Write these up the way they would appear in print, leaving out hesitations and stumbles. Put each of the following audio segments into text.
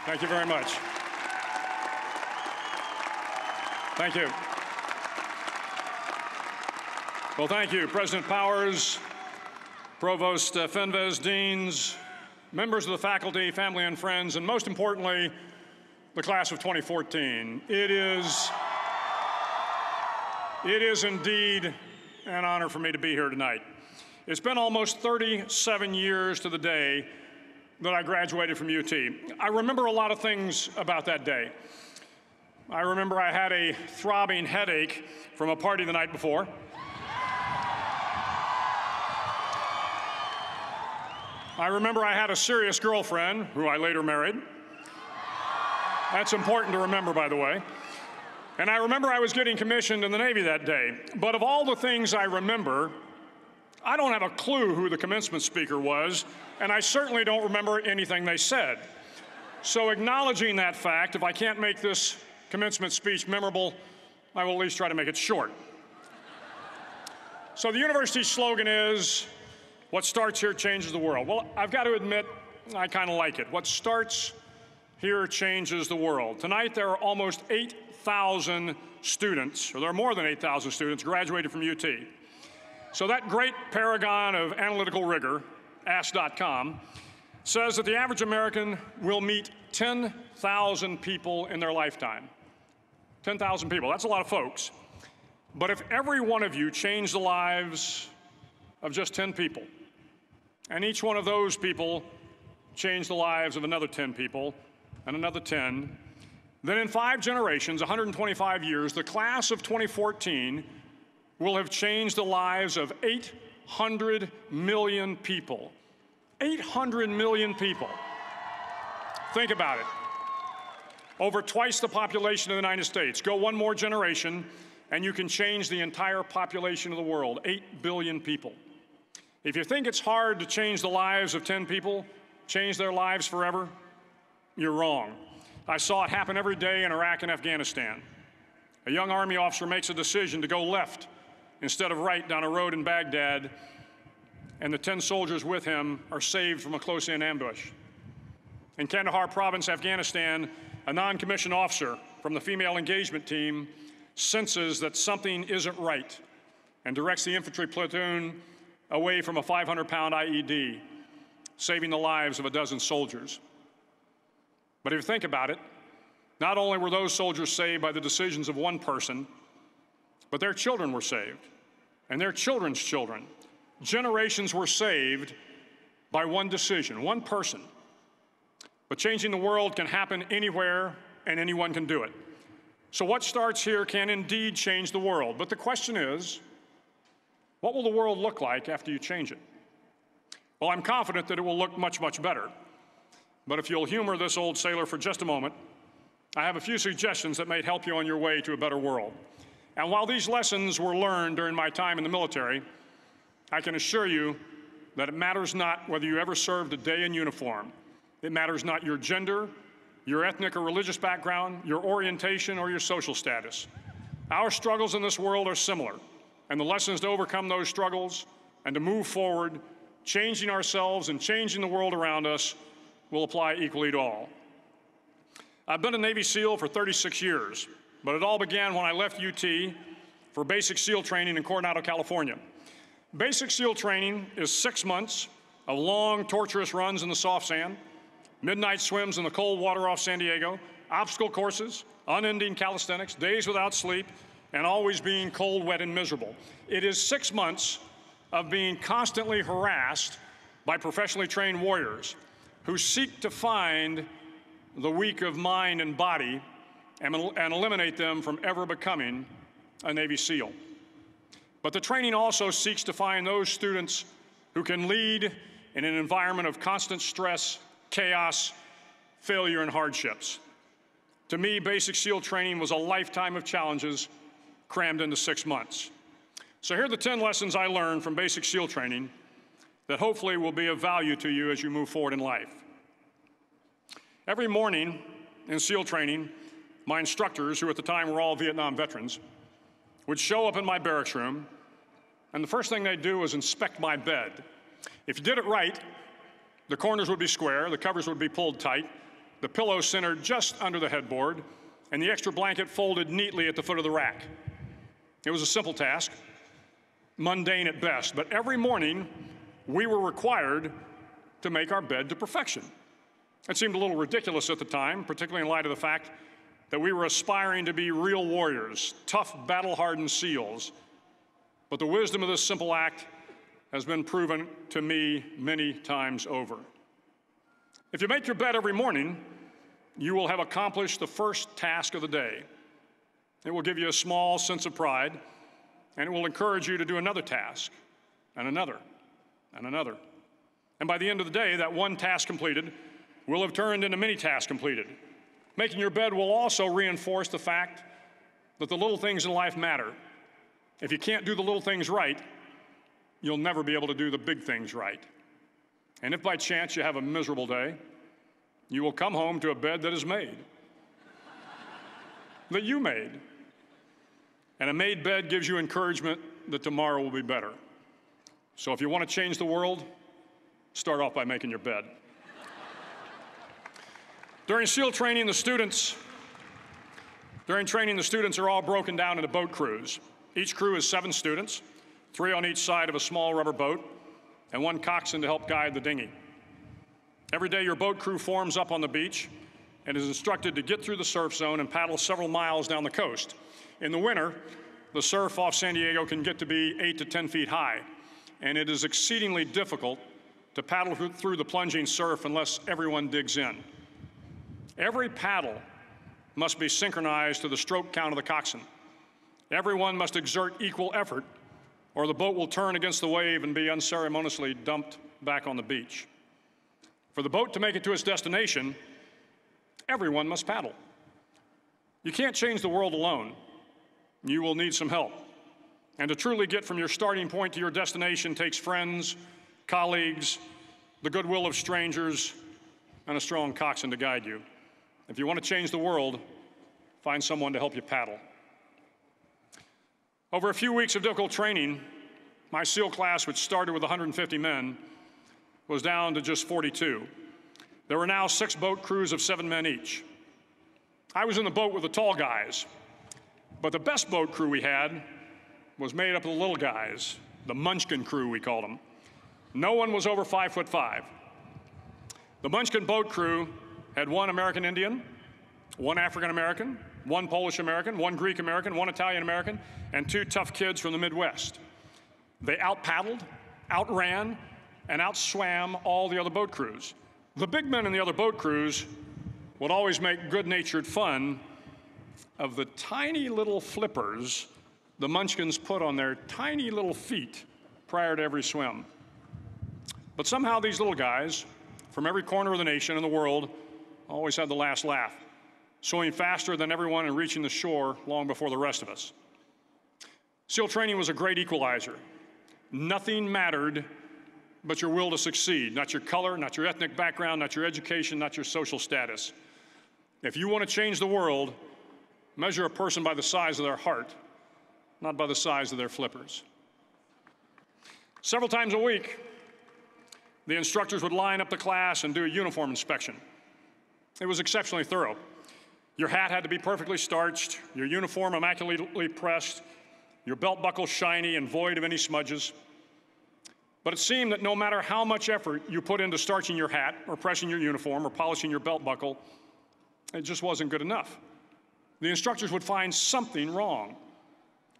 Thank you very much. Thank you. Well, thank you, President Powers, Provost Fenves, deans, members of the faculty, family and friends, and most importantly, the class of 2014. It is indeed an honor for me to be here tonight. It's been almost 37 years to the day that I graduated from UT. I remember a lot of things about that day. I remember I had a throbbing headache from a party the night before. I remember I had a serious girlfriend, who I later married. That's important to remember, by the way. And I remember I was getting commissioned in the Navy that day. But of all the things I remember, I don't have a clue who the commencement speaker was, and I certainly don't remember anything they said. So acknowledging that fact, if I can't make this commencement speech memorable, I will at least try to make it short. So the university's slogan is, "What starts here changes the world." Well, I've got to admit, I kind of like it. What starts here changes the world. Tonight, there are almost 8,000 students, or there are more than 8,000 students graduated from UT. So that great paragon of analytical rigor, Ask.com, says that the average American will meet 10,000 people in their lifetime. 10,000 people, that's a lot of folks. But if every one of you changed the lives of just 10 people, and each one of those people changed the lives of another 10 people, and another 10, then in 5 generations, 125 years, the class of 2014 will have changed the lives of 800 million people. 800 million people. Think about it. Over twice the population of the United States. Go one more generation, and you can change the entire population of the world, 8 billion people. If you think it's hard to change the lives of 10 people, change their lives forever, you're wrong. I saw it happen every day in Iraq and Afghanistan. A young Army officer makes a decision to go left instead of right down a road in Baghdad, and the 10 soldiers with him are saved from a close-in ambush. In Kandahar province, Afghanistan, a non-commissioned officer from the female engagement team senses that something isn't right and directs the infantry platoon away from a 500-pound IED, saving the lives of a dozen soldiers. But if you think about it, not only were those soldiers saved by the decisions of one person, but their children were saved, and their children's children. Generations were saved by one decision, one person. But changing the world can happen anywhere, and anyone can do it. So what starts here can indeed change the world. But the question is, what will the world look like after you change it? Well, I'm confident that it will look much, much better. But if you'll humor this old sailor for just a moment, I have a few suggestions that may help you on your way to a better world. And while these lessons were learned during my time in the military, I can assure you that it matters not whether you ever served a day in uniform. It matters not your gender, your ethnic or religious background, your orientation, or your social status. Our struggles in this world are similar, and the lessons to overcome those struggles and to move forward, changing ourselves and changing the world around us, will apply equally to all. I've been a Navy SEAL for 36 years, but it all began when I left UT for basic SEAL training in Coronado, California. Basic SEAL training is 6 months of long, torturous runs in the soft sand, midnight swims in the cold water off San Diego, obstacle courses, unending calisthenics, days without sleep, and always being cold, wet, and miserable. It is 6 months of being constantly harassed by professionally trained warriors who seek to find the weak of mind and body and eliminate them from ever becoming a Navy SEAL. But the training also seeks to find those students who can lead in an environment of constant stress, chaos, failure, and hardships. To me, basic SEAL training was a lifetime of challenges crammed into 6 months. So here are the 10 lessons I learned from basic SEAL training that hopefully will be of value to you as you move forward in life. Every morning in SEAL training, my instructors, who at the time were all Vietnam veterans, would show up in my barracks room, and the first thing they'd do was inspect my bed. If you did it right, the corners would be square, the covers would be pulled tight, the pillow centered just under the headboard, and the extra blanket folded neatly at the foot of the rack. It was a simple task, mundane at best, but every morning we were required to make our bed to perfection. It seemed a little ridiculous at the time, particularly in light of the fact that we were aspiring to be real warriors, tough, battle-hardened SEALs. But the wisdom of this simple act has been proven to me many times over. If you make your bed every morning, you will have accomplished the first task of the day. It will give you a small sense of pride, and it will encourage you to do another task, and another, and another. And by the end of the day, that one task completed will have turned into many tasks completed. Making your bed will also reinforce the fact that the little things in life matter. If you can't do the little things right, you'll never be able to do the big things right. And if by chance you have a miserable day, you will come home to a bed that is made, that you made. And a made bed gives you encouragement that tomorrow will be better. So if you want to change the world, start off by making your bed. During SEAL training, the students are all broken down into boat crews. Each crew is 7 students, 3 on each side of a small rubber boat, and 1 coxswain to help guide the dinghy. Every day, your boat crew forms up on the beach and is instructed to get through the surf zone and paddle several miles down the coast. In the winter, the surf off San Diego can get to be 8 to 10 feet high, and it is exceedingly difficult to paddle through the plunging surf unless everyone digs in. Every paddle must be synchronized to the stroke count of the coxswain. Everyone must exert equal effort, or the boat will turn against the wave and be unceremoniously dumped back on the beach. For the boat to make it to its destination, everyone must paddle. You can't change the world alone. You will need some help. And to truly get from your starting point to your destination takes friends, colleagues, the goodwill of strangers, and a strong coxswain to guide you. If you want to change the world, find someone to help you paddle. Over a few weeks of difficult training, my SEAL class, which started with 150 men, was down to just 42. There were now 6 boat crews of 7 men each. I was in the boat with the tall guys, but the best boat crew we had was made up of the little guys, the Munchkin crew, we called them. No one was over 5'5". The Munchkin boat crew had 1 American Indian, 1 African American, 1 Polish American, 1 Greek American, 1 Italian American, and 2 tough kids from the Midwest. They out-paddled, outran, and outswam all the other boat crews. The big men in the other boat crews would always make good-natured fun of the tiny little flippers the Munchkins put on their tiny little feet prior to every swim. But somehow these little guys from every corner of the nation and the world always had the last laugh, swimming faster than everyone and reaching the shore long before the rest of us. SEAL training was a great equalizer. Nothing mattered but your will to succeed, not your color, not your ethnic background, not your education, not your social status. If you want to change the world, measure a person by the size of their heart, not by the size of their flippers. Several times a week, the instructors would line up the class and do a uniform inspection. It was exceptionally thorough. Your hat had to be perfectly starched, your uniform immaculately pressed, your belt buckle shiny and void of any smudges. But it seemed that no matter how much effort you put into starching your hat or pressing your uniform or polishing your belt buckle, it just wasn't good enough. The instructors would find something wrong.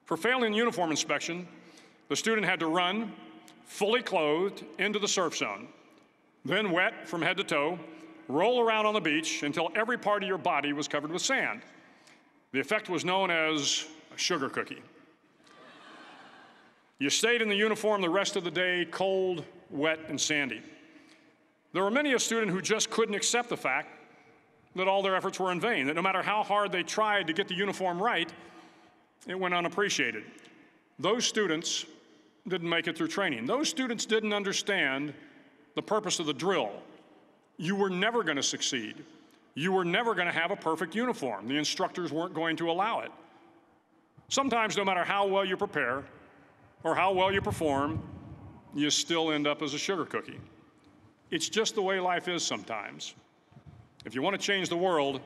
For failing the uniform inspection, the student had to run, fully clothed, into the surf zone, then wet from head to toe, roll around on the beach until every part of your body was covered with sand. The effect was known as a sugar cookie. You stayed in the uniform the rest of the day, cold, wet, and sandy. There were many a student who just couldn't accept the fact that all their efforts were in vain, that no matter how hard they tried to get the uniform right, it went unappreciated. Those students didn't make it through training. Those students didn't understand the purpose of the drill. You were never going to succeed. You were never going to have a perfect uniform. The instructors weren't going to allow it. Sometimes, no matter how well you prepare or how well you perform, you still end up as a sugar cookie. It's just the way life is sometimes. If you want to change the world,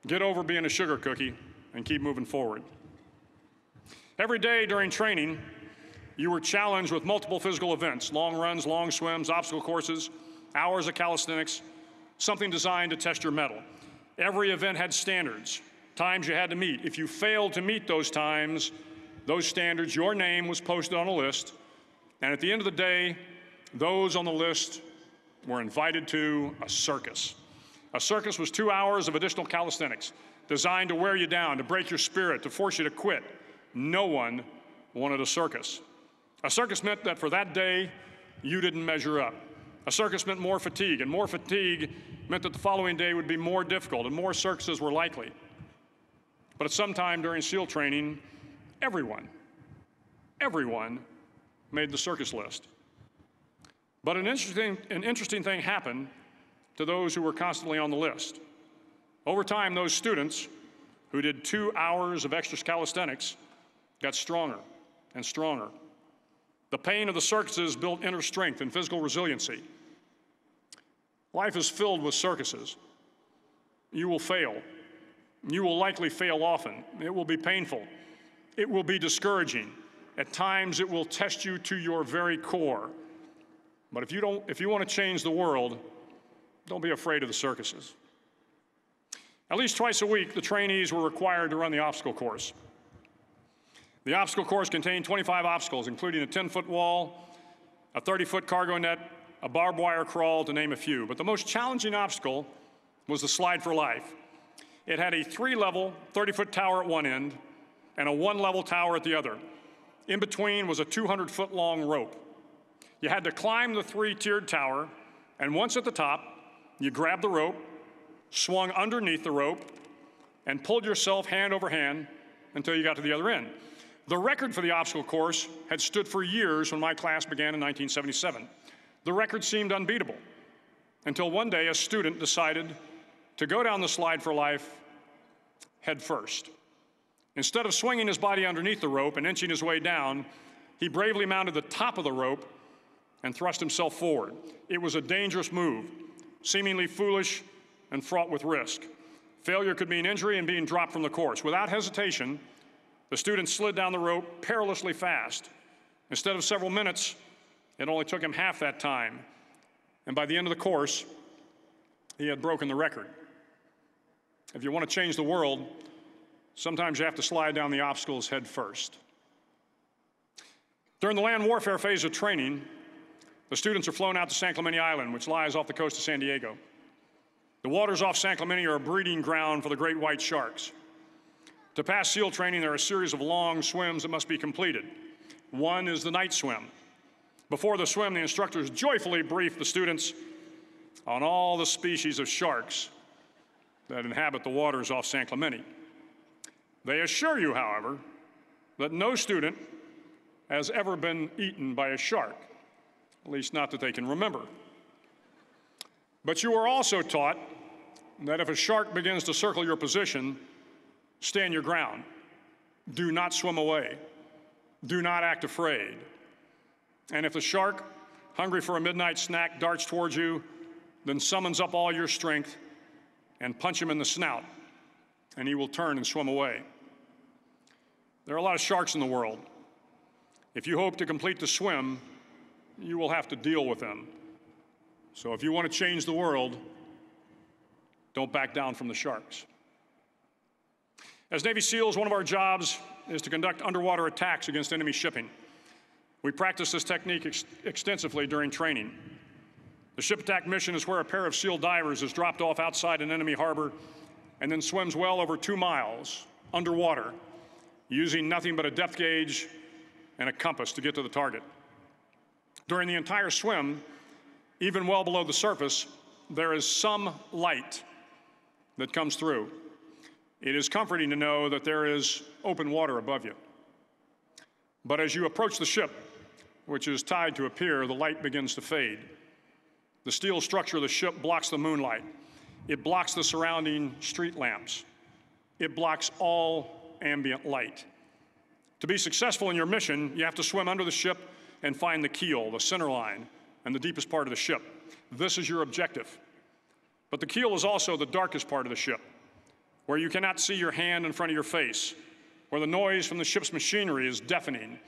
get over being a sugar cookie and keep moving forward. Every day during training, you were challenged with multiple physical events: long runs, long swims, obstacle courses, hours of calisthenics, something designed to test your mettle. Every event had standards, times you had to meet. If you failed to meet those times, those standards, your name was posted on a list, and at the end of the day, those on the list were invited to a circus. A circus was 2 hours of additional calisthenics, designed to wear you down, to break your spirit, to force you to quit. No one wanted a circus. A circus meant that for that day, you didn't measure up. A circus meant more fatigue, and more fatigue meant that the following day would be more difficult, and more circuses were likely. But at some time during SEAL training, everyone made the circus list. But an interesting thing happened to those who were constantly on the list. Over time, those students who did 2 hours of extra calisthenics got stronger and stronger. The pain of the circuses built inner strength and physical resiliency. Life is filled with circuses. You will fail. You will likely fail often. It will be painful. It will be discouraging. At times, it will test you to your very core. But if you want to change the world, don't be afraid of the circuses. At least twice a week, the trainees were required to run the obstacle course. The obstacle course contained 25 obstacles, including a 10-foot wall, a 30-foot cargo net, a barbed wire crawl, to name a few. But the most challenging obstacle was the slide for life. It had a 3-level, 30-foot tower at one end and a 1-level tower at the other. In between was a 200-foot-long rope. You had to climb the 3-tiered tower, and once at the top, you grabbed the rope, swung underneath the rope, and pulled yourself hand over hand until you got to the other end. The record for the obstacle course had stood for years when my class began in 1977. The record seemed unbeatable until one day a student decided to go down the slide for life head first. Instead of swinging his body underneath the rope and inching his way down, he bravely mounted the top of the rope and thrust himself forward. It was a dangerous move, seemingly foolish and fraught with risk. Failure could mean injury and being dropped from the course. Without hesitation, the student slid down the rope perilously fast. Instead of several minutes, it only took him half that time. And by the end of the course, he had broken the record. If you want to change the world, sometimes you have to slide down the obstacles head first. During the land warfare phase of training, the students are flown out to San Clemente Island, which lies off the coast of San Diego. The waters off San Clemente are a breeding ground for the great white sharks. To pass SEAL training, there are a series of long swims that must be completed. One is the night swim. Before the swim, the instructors joyfully brief the students on all the species of sharks that inhabit the waters off San Clemente. They assure you, however, that no student has ever been eaten by a shark, at least not that they can remember. But you are also taught that if a shark begins to circle your position, stand your ground. Do not swim away. Do not act afraid. And if the shark, hungry for a midnight snack, darts towards you, then summons up all your strength and punch him in the snout, and he will turn and swim away. There are a lot of sharks in the world. If you hope to complete the swim, you will have to deal with them. So if you want to change the world, don't back down from the sharks. As Navy SEALs, one of our jobs is to conduct underwater attacks against enemy shipping. We practice this technique extensively during training. The ship attack mission is where a pair of SEAL divers is dropped off outside an enemy harbor and then swims well over 2 miles underwater, using nothing but a depth gauge and a compass to get to the target. During the entire swim, even well below the surface, there is some light that comes through. It is comforting to know that there is open water above you. But as you approach the ship, which is tied to a pier, the light begins to fade. The steel structure of the ship blocks the moonlight. It blocks the surrounding street lamps. It blocks all ambient light. To be successful in your mission, you have to swim under the ship and find the keel, the center line, and the deepest part of the ship. This is your objective. But the keel is also the darkest part of the ship, where you cannot see your hand in front of your face, where the noise from the ship's machinery is deafening,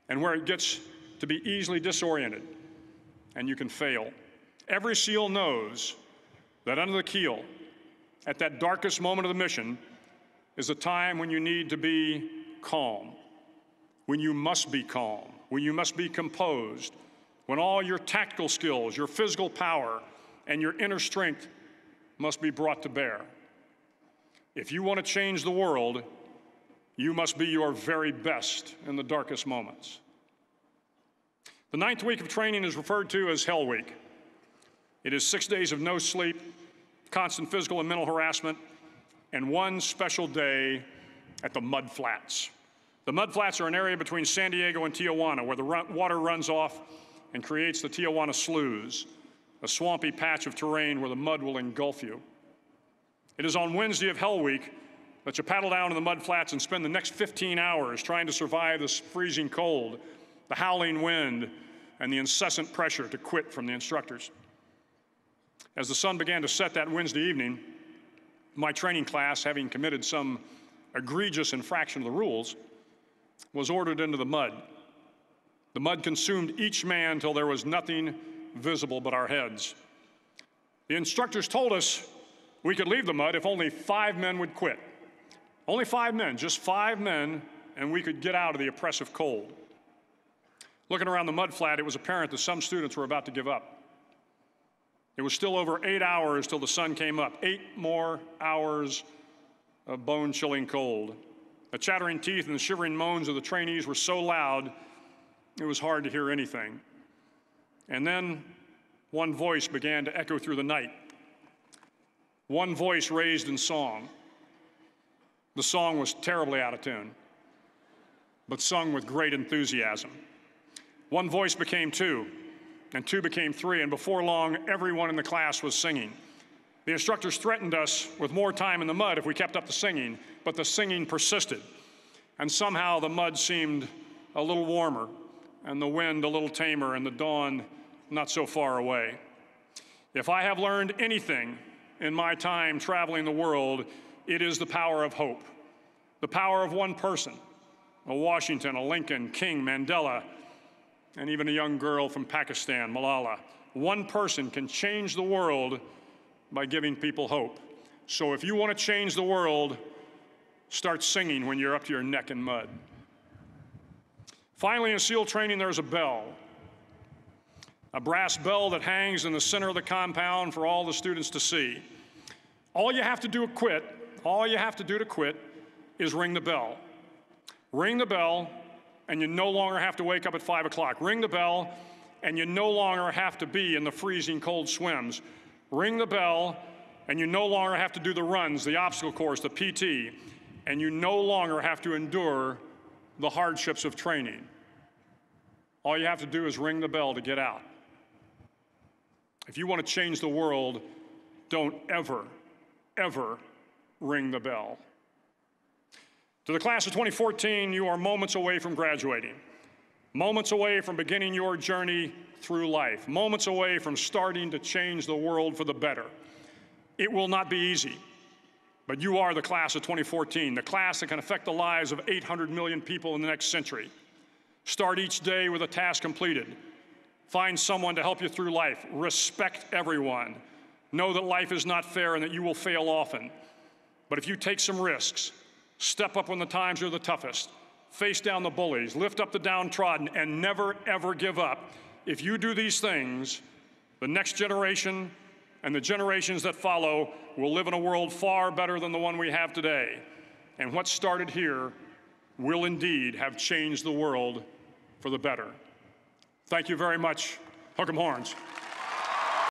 and where it gets to be easily disoriented, and you can fail. Every SEAL knows that under the keel, at that darkest moment of the mission, is a time when you need to be calm, when you must be calm, when you must be composed, when all your tactical skills, your physical power, and your inner strength must be brought to bear. If you want to change the world, you must be your very best in the darkest moments. The 9th week of training is referred to as Hell Week. It is 6 days of no sleep, constant physical and mental harassment, and one special day at the Mud Flats. The Mud Flats are an area between San Diego and Tijuana where the water runs off and creates the Tijuana Sloughs, a swampy patch of terrain where the mud will engulf you. It is on Wednesday of Hell Week that you paddle down to the Mud Flats and spend the next 15 hours trying to survive this freezing cold, the howling wind, and the incessant pressure to quit from the instructors. As the sun began to set that Wednesday evening, my training class, having committed some egregious infraction of the rules, was ordered into the mud. The mud consumed each man till there was nothing visible but our heads. The instructors told us we could leave the mud if only 5 men would quit. Only 5 men, just 5 men, and we could get out of the oppressive cold. Looking around the mud flat, it was apparent that some students were about to give up. It was still over 8 hours till the sun came up. 8 more hours of bone-chilling cold. The chattering teeth and the shivering moans of the trainees were so loud, it was hard to hear anything. And then one voice began to echo through the night. One voice raised in song. The song was terribly out of tune, but sung with great enthusiasm. One voice became 2, and 2 became 3, and before long, everyone in the class was singing. The instructors threatened us with more time in the mud if we kept up the singing, but the singing persisted. And somehow the mud seemed a little warmer, and the wind a little tamer, and the dawn not so far away. If I have learned anything in my time traveling the world, it is the power of hope. The power of one person, a Washington, a Lincoln, King, Mandela, and even a young girl from Pakistan, Malala. One person can change the world by giving people hope. So if you want to change the world, start singing when you're up to your neck in mud. Finally, in SEAL training, there's a bell. A brass bell that hangs in the center of the compound for all the students to see. All you have to do to quit is ring the bell. Ring the bell, and you no longer have to wake up at 5 o'clock. Ring the bell, and you no longer have to be in the freezing cold swims. Ring the bell, and you no longer have to do the runs, the obstacle course, the PT, and you no longer have to endure the hardships of training. All you have to do is ring the bell to get out. If you want to change the world, don't ever, ever ring the bell. To the class of 2014, you are moments away from graduating, moments away from beginning your journey through life, moments away from starting to change the world for the better. It will not be easy, but you are the class of 2014, the class that can affect the lives of 800 million people in the next century. Start each day with a task completed. Find someone to help you through life. Respect everyone. Know that life is not fair and that you will fail often. But if you take some risks, step up when the times are the toughest, face down the bullies, lift up the downtrodden, and never, ever give up, if you do these things, the next generation and the generations that follow will live in a world far better than the one we have today. And what started here will indeed have changed the world for the better. Thank you very much. Hook 'em horns.